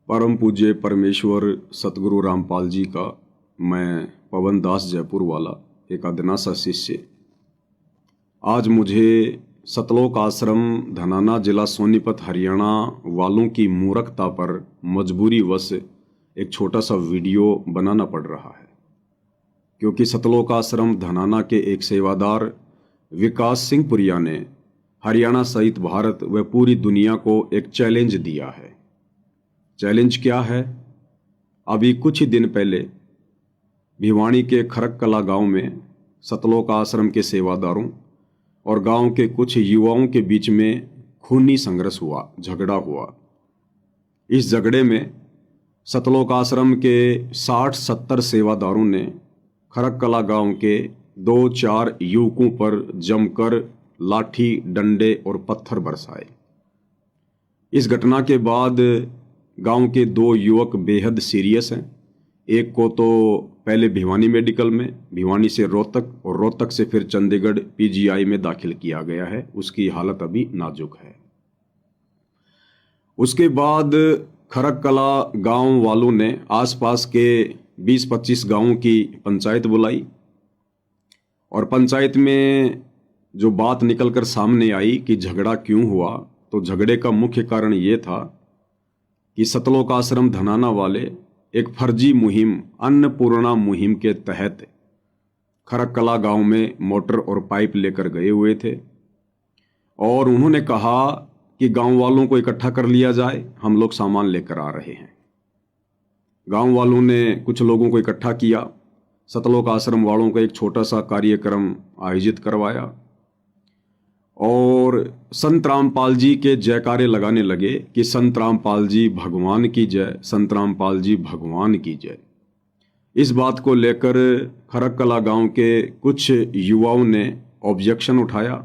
परम पूज्य परमेश्वर सतगुरु रामपाल जी का मैं पवन दास जयपुर वाला एक अदना सा शिष्य आज मुझे सतलोक आश्रम धनाना जिला सोनीपत हरियाणा वालों की मूर्खता पर मजबूरी वश एक छोटा सा वीडियो बनाना पड़ रहा है, क्योंकि सतलोक आश्रम धनाना के एक सेवादार विकास सिंह पुरिया ने हरियाणा सहित भारत व पूरी दुनिया को एक चैलेंज दिया है। चैलेंज क्या है? अभी कुछ ही दिन पहले भिवानी के खरककला गांव में सतलोक आश्रम के सेवादारों और गांव के कुछ युवाओं के बीच में खूनी संघर्ष हुआ, झगड़ा हुआ। इस झगड़े में सतलोक आश्रम के 60-70 सेवादारों ने खरककला गांव के 2-4 युवकों पर जमकर लाठी, डंडे और पत्थर बरसाए। इस घटना के बाद गांव के 2 युवक बेहद सीरियस हैं। एक को तो पहले भिवानी मेडिकल में, भिवानी से रोहतक और रोहतक से फिर चंडीगढ़ पीजीआई में दाखिल किया गया है। उसकी हालत अभी नाजुक है। उसके बाद खरककला गांव वालों ने आसपास के 20-25 गांवों की पंचायत बुलाई और पंचायत में जो बात निकलकर सामने आई कि झगड़ा क्यों हुआ, तो झगड़े का मुख्य कारण ये था कि सतलोक आश्रम धनाना वाले एक फर्जी मुहिम, अन्नपूर्णा मुहिम के तहत खरककला गांव में मोटर और पाइप लेकर गए हुए थे और उन्होंने कहा कि गांव वालों को इकट्ठा कर लिया जाए, हम लोग सामान लेकर आ रहे हैं। गांव वालों ने कुछ लोगों को इकट्ठा किया, सतलोक आश्रम वालों का एक छोटा सा कार्यक्रम आयोजित करवाया और संत रामपाल जी के जयकारे लगाने लगे कि संत रामपाल जी भगवान की जय, संत रामपाल जी भगवान की जय। इस बात को लेकर खरककला गांव के कुछ युवाओं ने ऑब्जेक्शन उठाया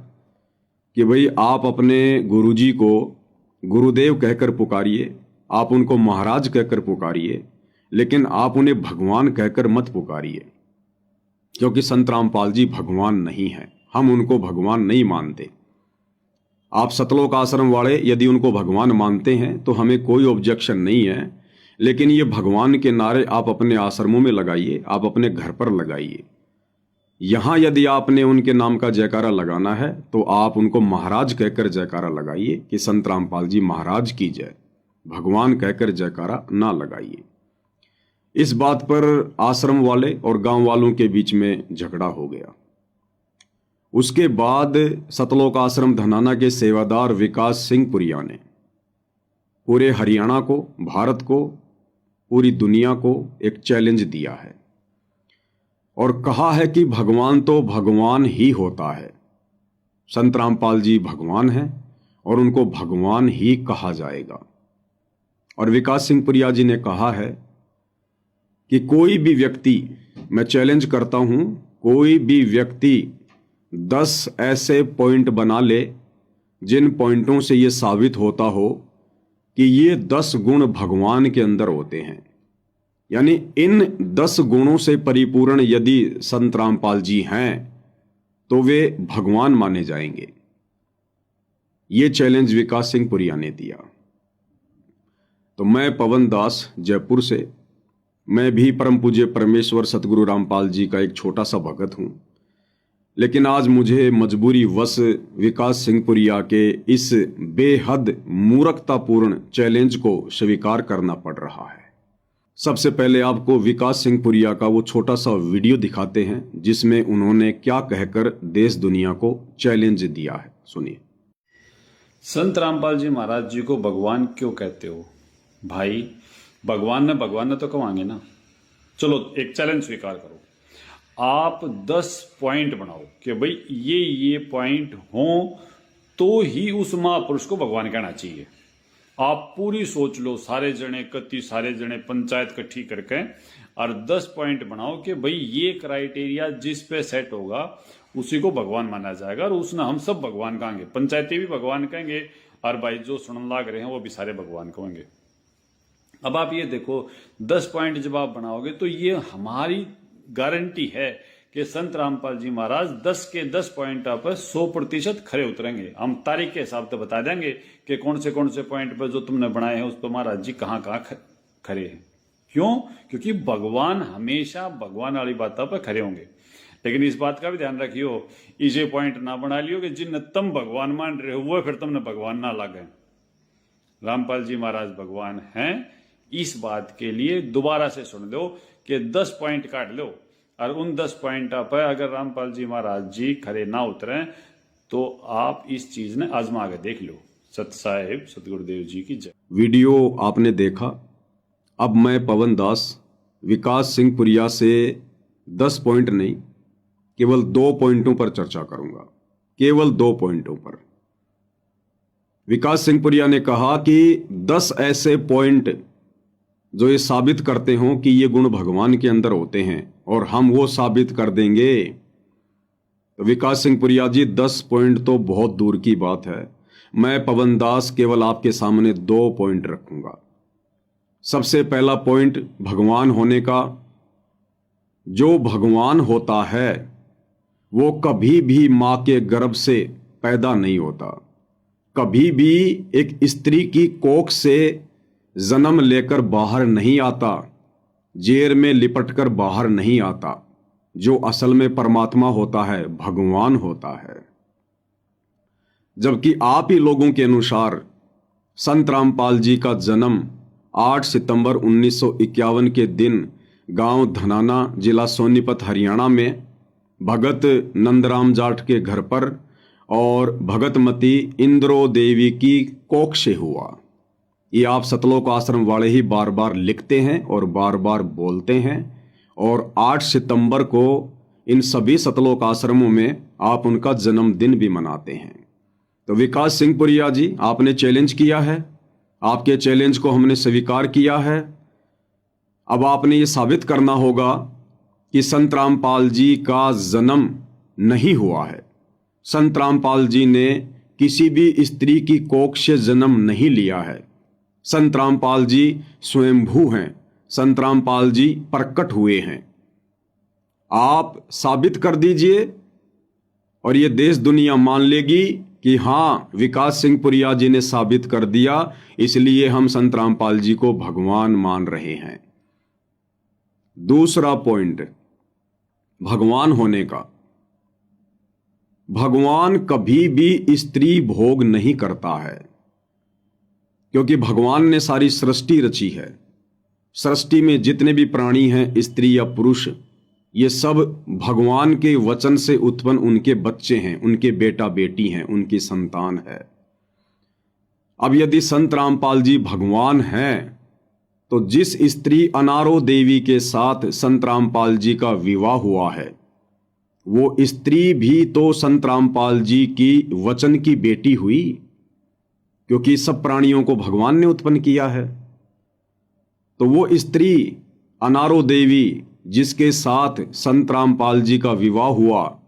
कि भाई आप अपने गुरुजी को गुरुदेव कहकर पुकारिए, आप उनको महाराज कहकर पुकारिए, लेकिन आप उन्हें भगवान कहकर मत पुकारिए, क्योंकि संत रामपाल जी भगवान नहीं है, हम उनको भगवान नहीं मानते। आप सतलोक आश्रम वाले यदि उनको भगवान मानते हैं तो हमें कोई ऑब्जेक्शन नहीं है, लेकिन ये भगवान के नारे आप अपने आश्रमों में लगाइए, आप अपने घर पर लगाइए। यहाँ यदि आपने उनके नाम का जयकारा लगाना है तो आप उनको महाराज कहकर जयकारा लगाइए कि संत रामपाल जी महाराज की जय, भगवान कहकर जयकारा ना लगाइए। इस बात पर आश्रम वाले और गांव वालों के बीच में झगड़ा हो गया। उसके बाद सतलोक आश्रम धनाना के सेवादार विकास सिंह पुरिया ने पूरे हरियाणा को, भारत को, पूरी दुनिया को एक चैलेंज दिया है और कहा है कि भगवान तो भगवान ही होता है, संत रामपाल जी भगवान हैं और उनको भगवान ही कहा जाएगा। और विकास सिंह पुरिया जी ने कहा है कि कोई भी व्यक्ति, मैं चैलेंज करता हूं, कोई भी व्यक्ति 10 ऐसे पॉइंट बना ले जिन पॉइंटों से ये साबित होता हो कि ये 10 गुण भगवान के अंदर होते हैं, यानी इन 10 गुणों से परिपूर्ण यदि संत रामपाल जी हैं तो वे भगवान माने जाएंगे। ये चैलेंज विकास सिंह पुरिया ने दिया। तो मैं पवन दास जयपुर से, मैं भी परम पूज्य परमेश्वर सतगुरु रामपाल जी का एक छोटा सा भगत हूं, लेकिन आज मुझे मजबूरी वश विकास सिंह पुरिया के इस बेहद मूर्खतापूर्ण चैलेंज को स्वीकार करना पड़ रहा है। सबसे पहले आपको विकास सिंह पुरिया का वो छोटा सा वीडियो दिखाते हैं जिसमें उन्होंने क्या कहकर देश दुनिया को चैलेंज दिया है। सुनिए। संत रामपाल जी महाराज जी को भगवान क्यों कहते हो? भाई भगवान ने तो कमांगे ना। चलो एक चैलेंज स्वीकार करो, आप 10 पॉइंट बनाओ कि भाई ये पॉइंट हों तो ही उस महापुरुष को भगवान कहना चाहिए। आप पूरी सोच लो, सारे जने पंचायत इकट्ठी करके और 10 पॉइंट बनाओ कि भाई ये क्राइटेरिया जिस पे सेट होगा उसी को भगवान माना जाएगा और उसने हम सब भगवान कहेंगे, पंचायती भी भगवान कहेंगे और भाई जो सुनने लाग रहे हैं वो भी सारे भगवान कहेंगे। अब आप ये देखो 10 पॉइंट जब आप बनाओगे तो ये हमारी गारंटी है कि संत रामपाल जी महाराज 10 के 10 पॉइंट पर 100% खरे उतरेंगे। हम तारीख के हिसाब से बता देंगे कि कौन से पॉइंट पर जो तुमने बनाए हैं उस पर महाराज जी कहाँ खरे हैं। क्यों? क्योंकि भगवान हमेशा भगवान वाली बातों पर खरे होंगे। लेकिन इस बात का भी ध्यान रखियो, इसे पॉइंट ना बना लियो कि जिन तुम भगवान मान रहे हो वो फिर तुमने भगवान ना लगे। रामपाल जी महाराज भगवान हैं, इस बात के लिए दोबारा से सुन लो कि 10 पॉइंट काट लो, और उन 10 पॉइंट पर अगर रामपाल जी महाराज जी खरे ना उतरे तो आप इस चीज ने आजमा के देख लो। सत साहेब सतगुरुदेव जी की जय। वीडियो आपने देखा। अब मैं पवन दास विकास सिंह पुरिया से 10 पॉइंट नहीं, केवल 2 पॉइंटों पर चर्चा करूंगा, केवल 2 पॉइंटों पर। विकास सिंह पुरिया ने कहा कि 10 ऐसे पॉइंट जो ये साबित करते हों कि ये गुण भगवान के अंदर होते हैं और हम वो साबित कर देंगे। तो विकास सिंह पुरिया जी 10 पॉइंट तो बहुत दूर की बात है। मैं पवन दास केवल आपके सामने 2 पॉइंट रखूंगा। सबसे पहला पॉइंट भगवान होने का। जो भगवान होता है वो कभी भी मां के गर्भ से पैदा नहीं होता, कभी भी एक स्त्री की कोख से जन्म लेकर बाहर नहीं आता, जेर में लिपटकर बाहर नहीं आता। जो असल में परमात्मा होता है, भगवान होता है। जबकि आप ही लोगों के अनुसार संत रामपाल जी का जन्म 8 सितंबर 1951 के दिन गांव धनाना, जिला सोनीपत, हरियाणा में भगत नंदराम जाट के घर पर और भगतमती इंद्रो देवी की कोख से हुआ। ये आप सतलोक आश्रम वाले ही बार बार लिखते हैं और बार बार बोलते हैं, और 8 सितंबर को इन सभी सतलोक आश्रमों में आप उनका जन्मदिन भी मनाते हैं। तो विकास सिंह पुरिया जी, आपने चैलेंज किया है, आपके चैलेंज को हमने स्वीकार किया है। अब आपने ये साबित करना होगा कि संत रामपाल जी का जन्म नहीं हुआ है। संत रामपाल जी ने किसी भी स्त्री की कोख से जन्म नहीं लिया है। संत रामपाल जी स्वयंभू हैं, संत रामपाल जी प्रकट हुए हैं। आप साबित कर दीजिए और ये देश दुनिया मान लेगी कि हाँ, विकास सिंह पुरिया जी ने साबित कर दिया, इसलिए हम संत रामपाल जी को भगवान मान रहे हैं। दूसरा पॉइंट भगवान होने का। भगवान कभी भी स्त्री भोग नहीं करता है, क्योंकि भगवान ने सारी सृष्टि रची है। सृष्टि में जितने भी प्राणी हैं, स्त्री या पुरुष, ये सब भगवान के वचन से उत्पन्न उनके बच्चे हैं, उनके बेटा बेटी हैं, उनकी संतान है। अब यदि संत रामपाल जी भगवान हैं तो जिस स्त्री अनारो देवी के साथ संत रामपाल जी का विवाह हुआ है, वो स्त्री भी तो संत रामपाल जी की वचन की बेटी हुई, क्योंकि सब प्राणियों को भगवान ने उत्पन्न किया है। तो वो स्त्री अनारो देवी जिसके साथ संत रामपाल जी का विवाह हुआ,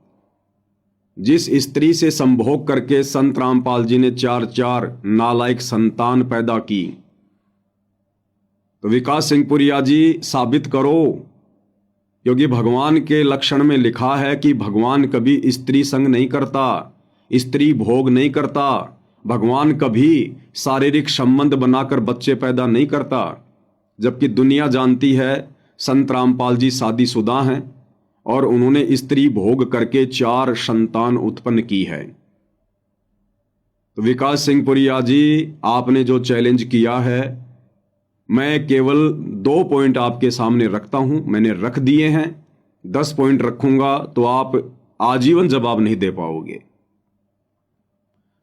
जिस स्त्री से संभोग करके संत रामपाल जी ने 4 नालायक संतान पैदा की, तो विकास सिंह पुरिया जी साबित करो, क्योंकि भगवान के लक्षण में लिखा है कि भगवान कभी स्त्री संग नहीं करता, स्त्री भोग नहीं करता, भगवान कभी शारीरिक संबंध बनाकर बच्चे पैदा नहीं करता। जबकि दुनिया जानती है संत रामपाल जी शादीशुदा हैं और उन्होंने स्त्री भोग करके 4 संतान उत्पन्न की है। तो विकास सिंह पुरिया जी, आपने जो चैलेंज किया है, मैं केवल 2 पॉइंट आपके सामने रखता हूं, मैंने रख दिए हैं। 10 पॉइंट रखूंगा तो आप आजीवन जवाब नहीं दे पाओगे।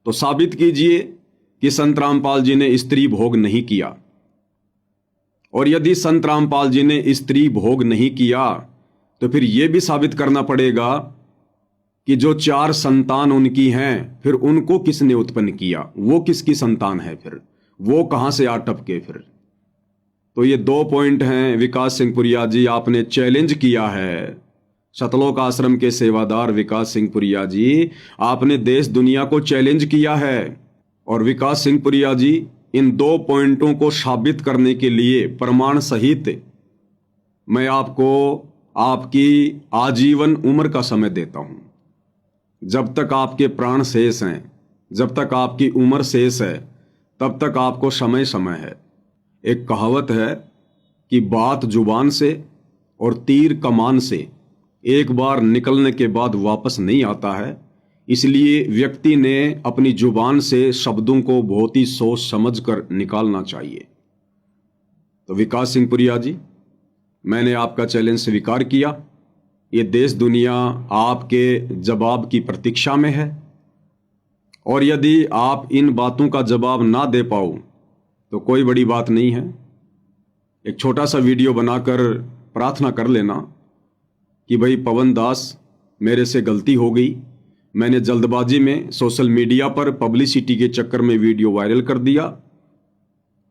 तो साबित कीजिए कि संत रामपाल जी ने स्त्री भोग नहीं किया, और यदि संत रामपाल जी ने स्त्री भोग नहीं किया तो फिर यह भी साबित करना पड़ेगा कि जो 4 संतान उनकी हैं, फिर उनको किसने उत्पन्न किया, वो किसकी संतान है, फिर वो कहां से आ टपके फिर। तो ये 2 पॉइंट हैं विकास सिंह पुरिया जी, आपने चैलेंज किया है। सतलोक आश्रम के सेवादार विकास सिंह पुरिया जी, आपने देश दुनिया को चैलेंज किया है। और विकास सिंह पुरिया जी, इन 2 पॉइंटों को साबित करने के लिए प्रमाण सहित मैं आपको आपकी आजीवन उम्र का समय देता हूं। जब तक आपके प्राण शेष हैं, जब तक आपकी उम्र शेष है, तब तक आपको समय समय है। एक कहावत है कि बात जुबान से और तीर कमान से एक बार निकलने के बाद वापस नहीं आता है, इसलिए व्यक्ति ने अपनी जुबान से शब्दों को बहुत ही सोच समझ कर निकालना चाहिए। तो विकास सिंह पुरिया जी, मैंने आपका चैलेंज स्वीकार किया। ये देश दुनिया आपके जवाब की प्रतीक्षा में है, और यदि आप इन बातों का जवाब ना दे पाओ तो कोई बड़ी बात नहीं है। एक छोटा सा वीडियो बनाकर प्रार्थना कर लेना कि भाई पवन दास, मेरे से गलती हो गई, मैंने जल्दबाजी में सोशल मीडिया पर पब्लिसिटी के चक्कर में वीडियो वायरल कर दिया।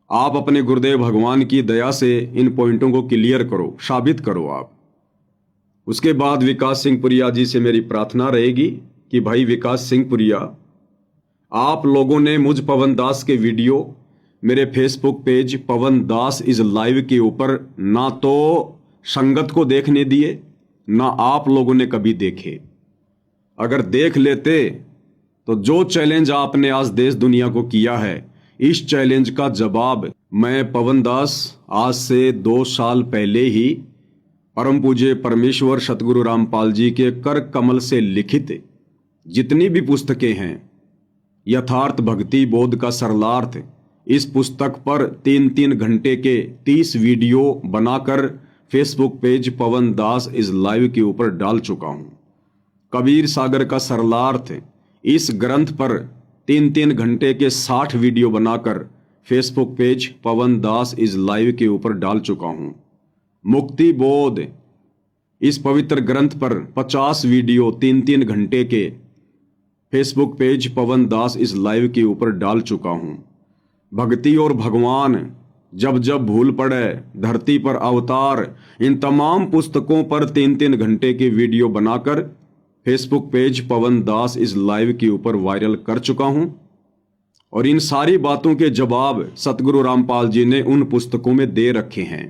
आप अपने गुरुदेव भगवान की दया से इन पॉइंटों को क्लियर करो, साबित करो आप। उसके बाद विकास सिंह पुरिया जी से मेरी प्रार्थना रहेगी कि भाई विकास सिंह पुरिया, आप लोगों ने मुझ पवन दास के वीडियो मेरे Facebook page Pawan Das is live के ऊपर ना तो संगत को देखने दिए, ना आप लोगों ने कभी देखे। अगर देख लेते तो जो चैलेंज आपने आज देश दुनिया को किया है, इस चैलेंज का जवाब मैं पवन दास आज से 2 साल पहले ही परम पूज्य परमेश्वर सतगुरु रामपाल जी के कर कमल से लिखित जितनी भी पुस्तकें हैं, यथार्थ भक्ति बोध का सरलार्थ, इस पुस्तक पर 3-3 घंटे के 30 वीडियो बनाकर Facebook page Pawan Das is live के ऊपर डाल चुका हूं। कबीर सागर का सरलार्थ, इस ग्रंथ पर 3-3 घंटे के 60 वीडियो बनाकर Facebook page Pawan Das is live के ऊपर डाल चुका हूं। मुक्ति बोध, इस पवित्र ग्रंथ पर 50 वीडियो 3-3 घंटे के फेसबुक पेज पवन दास इस लाइव के ऊपर डाल चुका हूं। भक्ति और भगवान, जब जब भूल पड़े, धरती पर अवतार, इन तमाम पुस्तकों पर 3-3 घंटे के वीडियो बनाकर फेसबुक पेज पवन दास इस लाइव के ऊपर वायरल कर चुका हूं। और इन सारी बातों के जवाब सतगुरु रामपाल जी ने उन पुस्तकों में दे रखे हैं,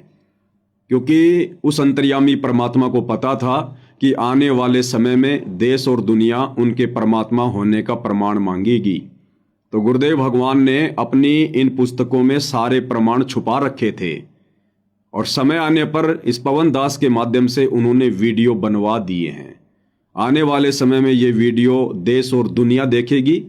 क्योंकि उस अंतर्यामी परमात्मा को पता था कि आने वाले समय में देश और दुनिया उनके परमात्मा होने का प्रमाण मांगेगी। तो गुरुदेव भगवान ने अपनी इन पुस्तकों में सारे प्रमाण छुपा रखे थे, और समय आने पर इस पवन दास के माध्यम से उन्होंने वीडियो बनवा दिए हैं। आने वाले समय में ये वीडियो देश और दुनिया देखेगी।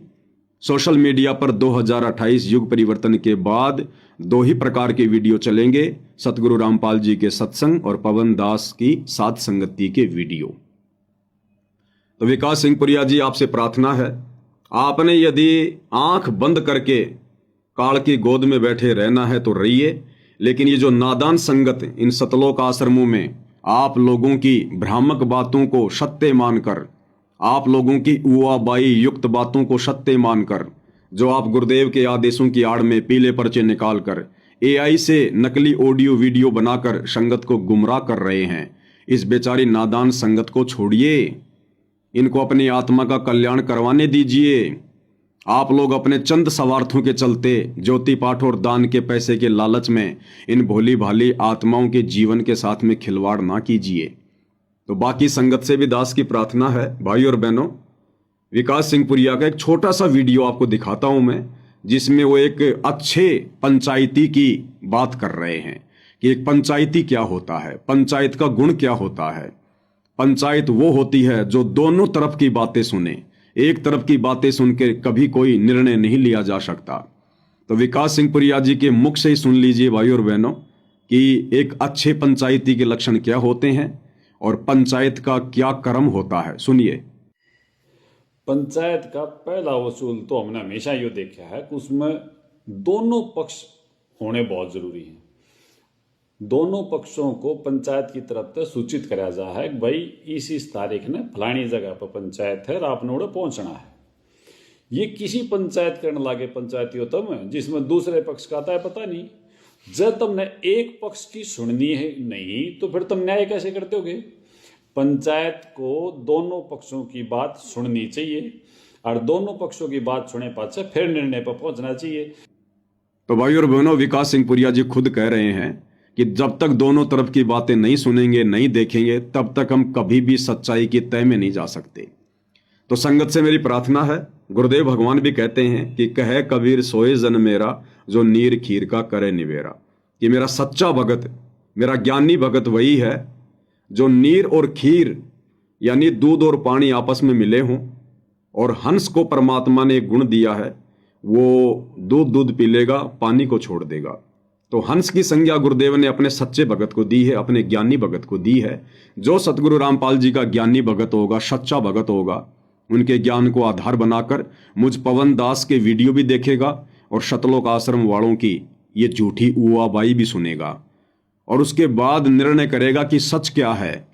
सोशल मीडिया पर 2028 युग परिवर्तन के बाद 2 ही प्रकार के वीडियो चलेंगे, सतगुरु रामपाल जी के सत्संग और पवन दास की साथ संगति के वीडियो। तो विकास सिंह पुरिया जी, आपसे प्रार्थना है, आपने यदि आंख बंद करके काल की गोद में बैठे रहना है तो रहिए, लेकिन ये जो नादान संगत इन सतलोक आश्रमों में आप लोगों की भ्रामक बातों को सत्य मानकर, आप लोगों की उआबाई युक्त बातों को सत्य मानकर, जो आप गुरुदेव के आदेशों की आड़ में पीले पर्चे निकालकर एआई से नकली ऑडियो वीडियो बनाकर संगत को गुमराह कर रहे हैं, इस बेचारी नादान संगत को छोड़िए, इनको अपनी आत्मा का कल्याण करवाने दीजिए। आप लोग अपने चंद स्वार्थों के चलते ज्योति पाठ और दान के पैसे के लालच में इन भोली भाली आत्माओं के जीवन के साथ में खिलवाड़ ना कीजिए। तो बाकी संगत से भी दास की प्रार्थना है, भाई और बहनों, विकास सिंह पुरिया का एक छोटा सा वीडियो आपको दिखाता हूं मैं, जिसमें वो एक अच्छे पंचायती की बात कर रहे हैं कि एक पंचायती क्या होता है, पंचायत का गुण क्या होता है। पंचायत वो होती है जो दोनों तरफ की बातें सुने, एक तरफ की बातें सुन के कभी कोई निर्णय नहीं लिया जा सकता। तो विकास सिंह पुरिया जी के मुख से ही सुन लीजिए भाई और बहनों कि एक अच्छे पंचायती के लक्षण क्या होते हैं और पंचायत का क्या कर्म होता है। सुनिए। पंचायत का पहला वसूल तो हमने हमेशा ये देखा है कि उसमें दोनों पक्ष होने बहुत जरूरी है। दोनों पक्षों को पंचायत की तरफ से सूचित कराया जा है कि भाई इस तारीख ने फलानी जगह पर पंचायत है और आपने उड़े पहुंचना है। ये किसी पंचायत करने लागे पंचायती होता है जिसमें दूसरे पक्ष का आता है पता नहीं। जब तुमने एक पक्ष की सुननी है नहीं तो फिर तुम न्याय कैसे करते होगे। पंचायत को दोनों पक्षों की बात सुननी चाहिए और दोनों पक्षों की बात सुने पाछे फिर निर्णय पर पहुंचना चाहिए। तो भाई और बहनों, विकास सिंह पुरिया जी खुद कह रहे हैं कि जब तक दोनों तरफ की बातें नहीं सुनेंगे, नहीं देखेंगे, तब तक हम कभी भी सच्चाई की तह में नहीं जा सकते। तो संगत से मेरी प्रार्थना है, गुरुदेव भगवान भी कहते हैं कि कहे कबीर सोए जन मेरा, जो नीर खीर का करे निवेरा, कि मेरा सच्चा भगत मेरा ज्ञानी भगत वही है जो नीर और खीर यानी दूध और पानी आपस में मिले हों, और हंस को परमात्मा ने एक गुण दिया है, वो दूध पी लेगा, पानी को छोड़ देगा। तो हंस की संज्ञा गुरुदेव ने अपने सच्चे भगत को दी है, अपने ज्ञानी भगत को दी है। जो सतगुरु रामपाल जी का ज्ञानी भगत होगा, सच्चा भगत होगा, उनके ज्ञान को आधार बनाकर मुझ पवन दास के वीडियो भी देखेगा और शतलोक आश्रम वालों की ये झूठी उआबाई भी सुनेगा, और उसके बाद निर्णय करेगा कि सच क्या है।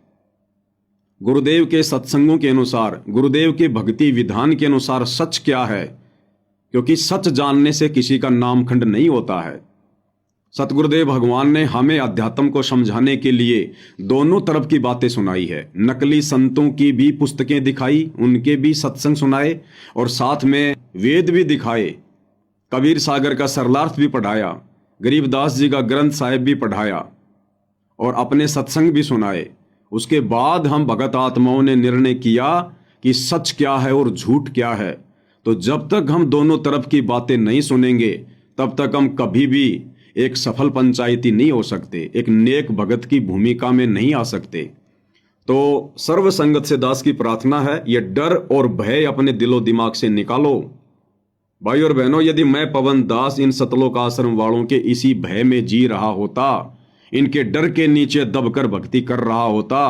गुरुदेव के सत्संगों के अनुसार, गुरुदेव के भक्ति विधान के अनुसार सच क्या है, क्योंकि सच जानने से किसी का नामखंड नहीं होता है। सतगुरुदेव भगवान ने हमें अध्यात्म को समझाने के लिए दोनों तरफ की बातें सुनाई है। नकली संतों की भी पुस्तकें दिखाई, उनके भी सत्संग सुनाए, और साथ में वेद भी दिखाए, कबीर सागर का सरलार्थ भी पढ़ाया, गरीबदास जी का ग्रंथ साहिब भी पढ़ाया, और अपने सत्संग भी सुनाए। उसके बाद हम भगत आत्माओं ने निर्णय किया कि सच क्या है और झूठ क्या है। तो जब तक हम दोनों तरफ की बातें नहीं सुनेंगे, तब तक हम कभी भी एक सफल पंचायती नहीं हो सकते, एक नेक भगत की भूमिका में नहीं आ सकते। तो सर्व संगत से दास की प्रार्थना है, ये डर और भय अपने दिलो दिमाग से निकालो। भाई और बहनों, यदि मैं पवन दास इन सतलोक आश्रम वालों के इसी भय में जी रहा होता, इनके डर के नीचे दबकर भक्ति कर रहा होता,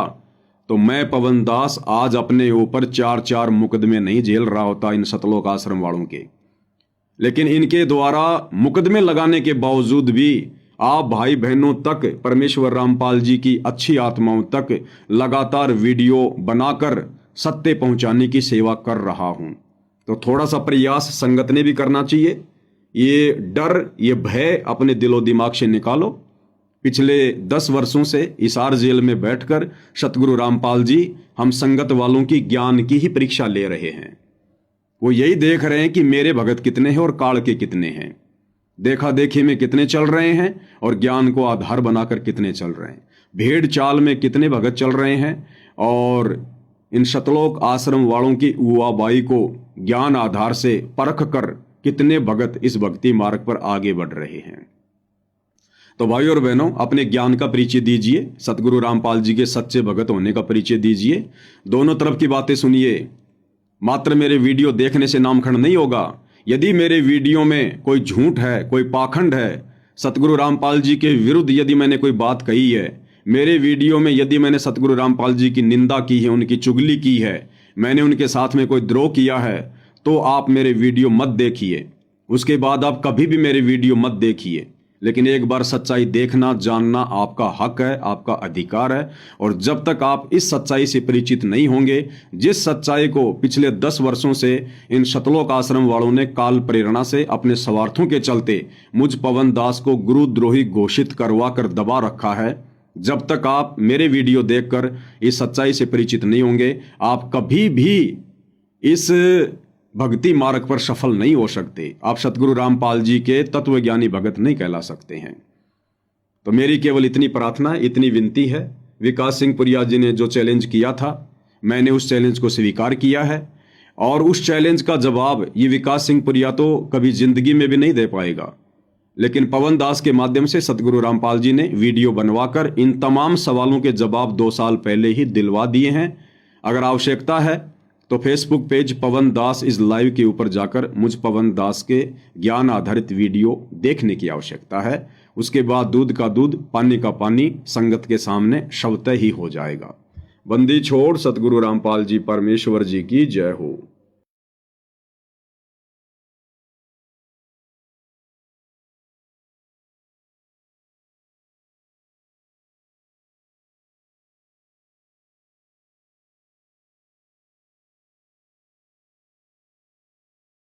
तो मैं पवन दास आज अपने ऊपर 4 मुकदमे नहीं झेल रहा होता इन सतलोक आश्रम वालों के। लेकिन इनके द्वारा मुकदमे लगाने के बावजूद भी आप भाई बहनों तक, परमेश्वर रामपाल जी की अच्छी आत्माओं तक लगातार वीडियो बनाकर सत्य पहुंचाने की सेवा कर रहा हूं। तो थोड़ा सा प्रयास संगत ने भी करना चाहिए। ये डर, ये भय अपने दिलो दिमाग से निकालो। पिछले 10 वर्षों से हिसार जेल में बैठकर सतगुरु रामपाल जी हम संगत वालों की ज्ञान की ही परीक्षा ले रहे हैं। वो यही देख रहे हैं कि मेरे भगत कितने हैं और काल के कितने हैं, देखा देखी में कितने चल रहे हैं और ज्ञान को आधार बनाकर कितने चल रहे हैं, भेड़ चाल में कितने भगत चल रहे हैं, और इन सतलोक आश्रम वालों की उआबाई को ज्ञान आधार से परख कर कितने भगत इस भक्ति मार्ग पर आगे बढ़ रहे हैं। तो भाई और बहनों, अपने ज्ञान का परिचय दीजिए, सतगुरु रामपाल जी के सच्चे भगत होने का परिचय दीजिए, दोनों तरफ की बातें सुनिए। मात्र मेरे वीडियो देखने से नामखंड नहीं होगा। यदि मेरे वीडियो में कोई झूठ है, कोई पाखंड है, सतगुरु रामपाल जी के विरुद्ध यदि मैंने कोई बात कही है, मेरे वीडियो में यदि मैंने सतगुरु रामपाल जी की निंदा की है, उनकी चुगली की है, मैंने उनके साथ में कोई द्रोह किया है, तो आप मेरे वीडियो मत देखिए। उसके बाद आप कभी भी मेरे वीडियो मत देखिए। लेकिन एक बार सच्चाई देखना, जानना आपका हक है, आपका अधिकार है। और जब तक आप इस सच्चाई से परिचित नहीं होंगे, जिस सच्चाई को पिछले 10 वर्षों से इन सतलोक आश्रम वालों ने काल प्रेरणा से अपने स्वार्थों के चलते मुझ पवन दास को गुरुद्रोही घोषित करवा कर दबा रखा है, जब तक आप मेरे वीडियो देखकर इस सच्चाई से परिचित नहीं होंगे, आप कभी भी इस भक्ति मार्ग पर सफल नहीं हो सकते। आप सतगुरु रामपाल जी के तत्वज्ञानी भगत नहीं कहला सकते हैं। तो मेरी केवल इतनी प्रार्थना, इतनी विनती है। विकास सिंह पुरिया जी ने जो चैलेंज किया था, मैंने उस चैलेंज को स्वीकार किया है, और उस चैलेंज का जवाब ये विकास सिंह पुरिया तो कभी जिंदगी में भी नहीं दे पाएगा। लेकिन पवन दास के माध्यम से सतगुरु रामपाल जी ने वीडियो बनवाकर इन तमाम सवालों के जवाब 2 साल पहले ही दिलवा दिए हैं। अगर आवश्यकता है तो Facebook page Pawan Das is live के ऊपर जाकर मुझ पवन दास के ज्ञान आधारित वीडियो देखने की आवश्यकता है। उसके बाद दूध का दूध, पानी का पानी संगत के सामने स्वतः ही हो जाएगा। बंदी छोड़ सतगुरु रामपाल जी परमेश्वर जी की जय हो।